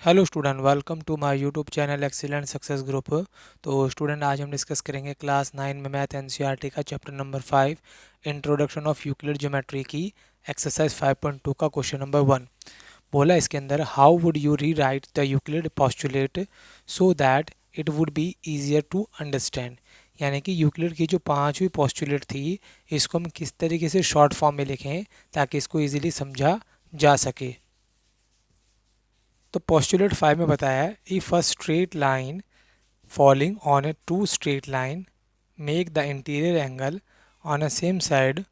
Hello student, welcome to my YouTube channel excellent success group. तो student, आज हम discuss करेंगे क्लास 9 में मैथ एनसीईआरटी का chapter number 5 introduction of Euclid geometry की एक्सरसाइज 5.2 का क्वेश्चन नंबर 1। बोला इसके अंदर, how would you rewrite the Euclid postulate so that it would be easier to understand. यानी कि यूक्लिड की जो पांचवी पोस्टुलेट थी, इसको हम किस तरीके से शॉर्ट फॉर्म में लिखें ताकि इसको ईजिली समझा जा सके। तो पोस्टुलेट 5 में बताया है, if a straight line falling on a two straight line make the interior angle on a same side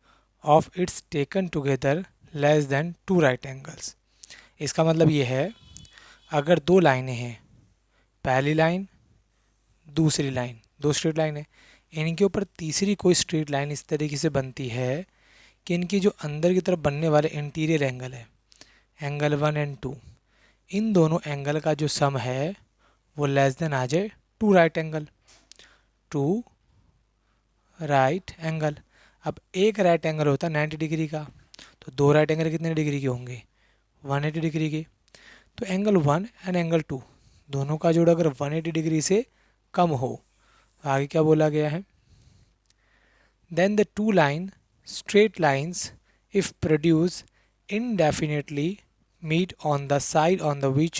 of its taken together less than two right angles. इसका मतलब ये है, अगर दो लाइनें हैं, पहली लाइन दूसरी लाइन, दो स्ट्रेट लाइन है, इनके ऊपर तीसरी कोई स्ट्रेट लाइन इस तरीके से बनती है कि इनकी जो अंदर की तरफ बनने वाले इंटीरियर एंगल है, एंगल 1 एंड 2, इन दोनों एंगल का जो सम है वो लेस देन आ जाए two right angle, two right angle. अब एक राइट एंगल होता है 90 डिग्री का, तो दो राइट एंगल कितने डिग्री के होंगे? 180 डिग्री के। तो एंगल 1 एंड एंगल 2 दोनों का जोड़ अगर 180 डिग्री से कम हो, आगे क्या बोला गया है, then the two line straight lines if produce indefinitely meet on the side on the which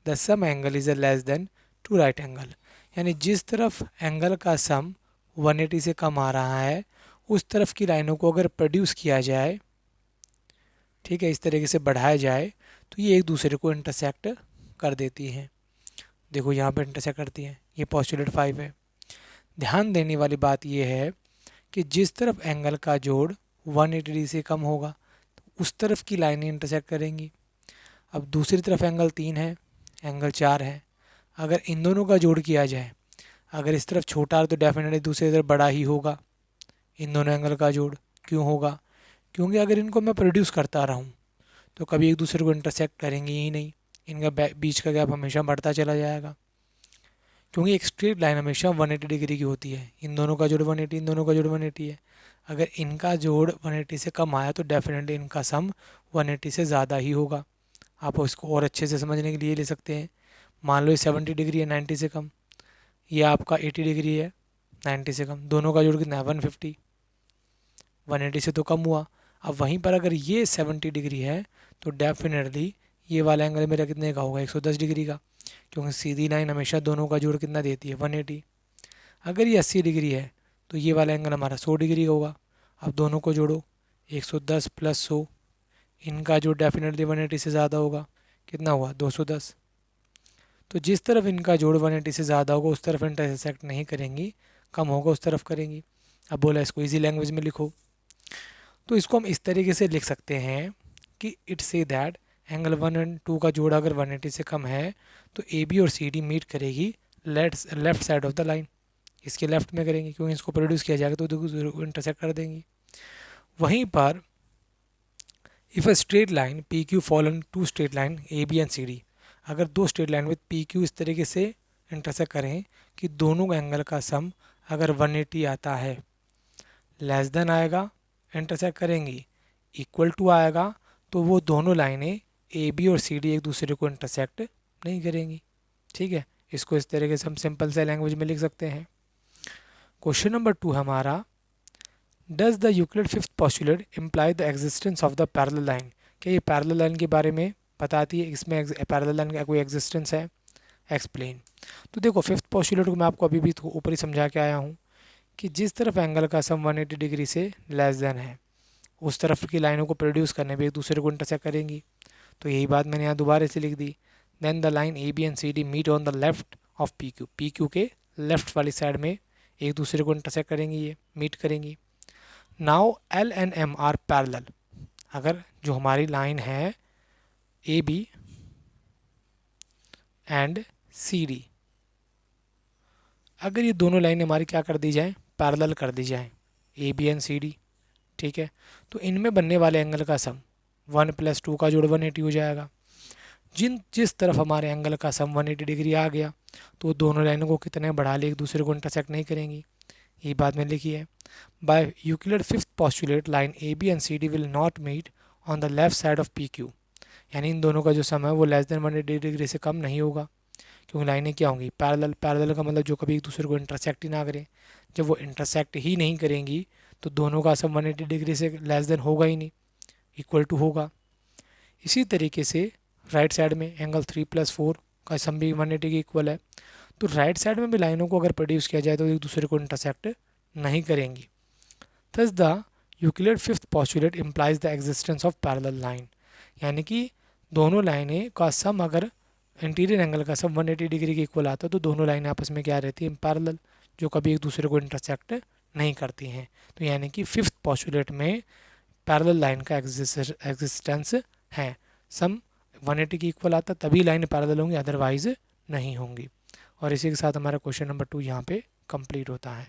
the sum angle is a less than two right angle. यानी जिस तरफ एंगल का सम 180 से कम आ रहा है, उस तरफ की लाइनों को अगर प्रोड्यूस किया जाए, ठीक है, इस तरीके से बढ़ाया जाए, तो ये एक दूसरे को इंटरसेक्ट कर देती हैं। देखो यहाँ पे इंटरसेक्ट करती हैं। ये पोस्टुलेट 5 है। ध्यान देने वाली बात यह है कि जिस तरफ एंगल का जोड़ 180 डिग्री से कम होगा, उस तरफ की लाइनें इंटरसेक्ट करेंगी। अब दूसरी तरफ एंगल 3 है, एंगल 4 है, अगर इन दोनों का जोड़ किया जाए, अगर इस तरफ छोटा है तो डेफिनेटली दूसरी तरफ बड़ा ही होगा। इन दोनों एंगल का जोड़ क्यों होगा? क्योंकि अगर इनको मैं प्रोड्यूस करता रहूँ तो कभी एक दूसरे को इंटरसेक्ट करेंगे ही नहीं, इनका बीच का गैप हमेशा बढ़ता चला जाएगा। क्योंकि एक स्ट्रेट लाइन हमेशा 180 डिग्री की होती है, इन दोनों का जोड़ 180, इन दोनों का जोड़ 180 है। अगर इनका जोड़ 180 से कम आया तो डेफिनेटली इनका सम 180 से ज़्यादा ही होगा। आप इसको और अच्छे से समझने के लिए ले सकते हैं। मान लो ये 70 डिग्री है 90 से कम, ये आपका 80 डिग्री है 90 से कम, दोनों का जोड़ कितना है? 150, 180 से तो कम हुआ। अब वहीं पर अगर ये 70 डिग्री है तो डेफिनेटली ये वाला एंगल मेरा कितने का होगा? 110 डिग्री का, क्योंकि सीधी लाइन हमेशा दोनों का जोड़ कितना देती है? 180। अगर ये 80 डिग्री है तो ये वाला एंगल हमारा 100 डिग्री का होगा। अब दोनों को जोड़ो, 110 प्लस 100, इनका जो डेफिनेटली 180 से ज़्यादा होगा, कितना हुआ? 210। तो जिस तरफ इनका जोड़ 180 से ज़्यादा होगा उस तरफ इंटरसेक्ट नहीं करेंगी, कम होगा उस तरफ करेंगी। अब बोला इसको इजी लैंग्वेज में लिखो, तो इसको हम इस तरीके से लिख सकते हैं कि it say that angle 1 and 2 का जोड़ अगर 180 से कम है तो ए बी और सी डी मीट करेगी left side of the line, इसके लेफ्ट में करेंगी, क्योंकि इसको प्रोड्यूस किया जाएगा तो इंटरसेक्ट कर देंगी। वहीं पर if a straight line P Q fall on two straight line A B and C D, अगर दो straight line with P Q इस तरीके से इंटरसेक्ट करें कि दोनों एंगल का सम अगर 180 आता है, लेस देन आएगा, इंटरसेक्ट करेंगी, इक्वल टू आएगा, तो वो दोनों लाइनें ए बी और सी डी एक दूसरे को इंटरसेक्ट नहीं करेंगी। ठीक है, इसको इस तरीके से हम सिंपल से लैंग्वेज में लिख सकते हैं। क्वेश्चन नंबर 2 हमारा, does the Euclid fifth postulate imply the existence of the parallel line. क्या ये पैरेलल लाइन के बारे में बताती है, इसमें पैरेलल लाइन का कोई एग्जिस्टेंस है? एक्सप्लेन। तो देखो, फिफ्थ पोस्टुलेट को मैं आपको अभी भी ऊपर ही समझा के आया हूँ कि जिस तरफ एंगल का सम 180 डिग्री से लेस देन है, उस तरफ की लाइनों को प्रोड्यूस करने में एक दूसरे को इंटरसेक्ट करेंगी। तो यही बात मैंने यहाँ दोबारा से लिख दी। Then the line A B and C D meet on the left of P Q, P Q के लेफ्ट वाली साइड में एक दूसरे को इंटरसेक्ट करेंगी, ये मीट करेंगी। Now L and M are parallel, अगर जो हमारी लाइन है A B and C D, अगर ये दोनों लाइनें हमारी क्या कर दी जाए? पैरेलल कर दी जाए, A B and C D. ठीक है, तो इनमें बनने वाले एंगल का सम 1 + 2 का जोड़ 180 हो जाएगा। जिस तरफ हमारे एंगल का सम 180 डिग्री आ गया तो दोनों लाइनों को कितने बढ़ा ले, एक दूसरे को इंटरसेक्ट नहीं करेंगी। ये बात मैंने लिखी है। By Euclid fifth postulate line A B and C D will not meet on the left side of P Q. यानी इन दोनों का जो सम है वो लेस देन 180 डिग्री से कम नहीं होगा, क्योंकि लाइनें क्या होंगी, पैरेलल। पैरेलल का मतलब जो कभी एक दूसरे को इंटरसेक्ट ही ना करें। जब वो इंटरसेक्ट ही नहीं करेंगी तो दोनों का सम 180 डिग्री से लेस देन होगा ही नहीं, इक्वल टू होगा। इसी तरीके से राइट साइड में एंगल 3+4 का सम भी 180 के इक्वल है। तो राइट साइड में भी लाइनों को अगर प्रोड्यूस किया जाए तो एक दूसरे को इंटरसेक्ट नहीं करेंगी। Thus the Euclid fifth postulate implies the existence of parallel line, यानी कि दोनों लाइनें का सम अगर इंटीरियर एंगल का सम 180 डिग्री के इक्वल आता है तो दोनों लाइनें आपस में क्या रहती हैं, पैरेलल, जो कभी एक दूसरे को इंटरसेक्ट नहीं करती हैं। तो यानी कि फिफ्थ पोस्टुलेट में पैरेलल लाइन का एग्जिस्टेंस है। सम 180 के इक्वल आता तभी लाइन पैरेलल होंगी, अदरवाइज नहीं होंगी। और इसी के साथ हमारा क्वेश्चन नंबर 2 यहाँ पे कंप्लीट होता है।